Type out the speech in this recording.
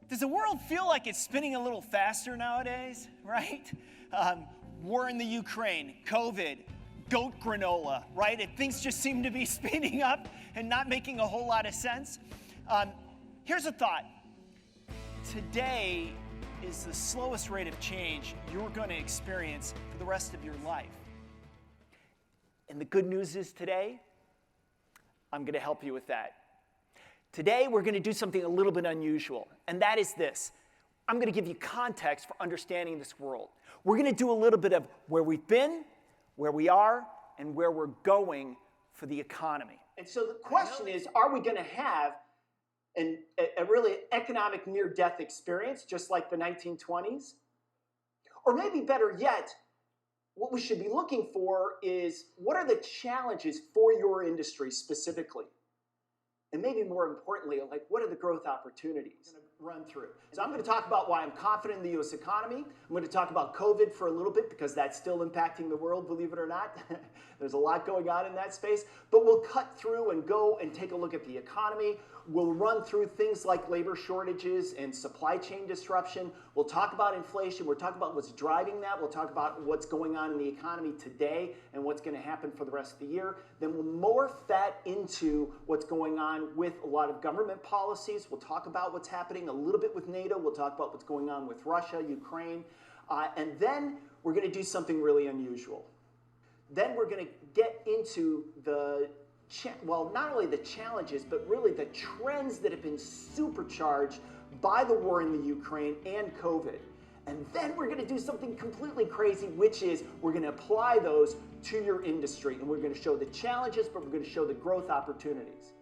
Does the world feel like it's spinning a little faster nowadays, right? War in the Ukraine, COVID, goat granola, right? Things just seem to be speeding up and not making a whole lot of sense. Here's a thought. Today is the slowest rate of change you're going to experience for the rest of your life. And the good news is today, I'm going to help you with that. Today, we're going to do something a little bit unusual, and that is this. I'm going to give you context for understanding this world. We're going to do a little bit of where we've been, where we are, and where we're going for the economy. And so the question is, are we going to have a really economic near-death experience, just like the 1920s? Or maybe better yet, what we should be looking for is, what are the challenges for your industry specifically? And maybe more importantly, like, what are the growth opportunities? I'm going to run through. So I'm going to talk about why I'm confident in the U.S. economy. I'm going to talk about COVID for a little bit because that's still impacting the world, believe it or not. There's a lot going on in that space. But we'll cut through and go and take a look at the economy. We'll run through things like labor shortages and supply chain disruption. We'll talk about inflation. We'll talk about what's driving that. We'll talk about what's going on in the economy today and what's going to happen for the rest of the year. Then we'll morph that into what's going on with a lot of government policies. We'll talk about what's happening a little bit with NATO. We'll talk about what's going on with Russia, Ukraine. And then we're going to do something really unusual. Then we're going to get into not only the challenges, but really the trends that have been supercharged by the war in the Ukraine and COVID. And then we're going to do something completely crazy, which is we're going to apply those to your industry. And we're going to show the challenges, but we're going to show the growth opportunities.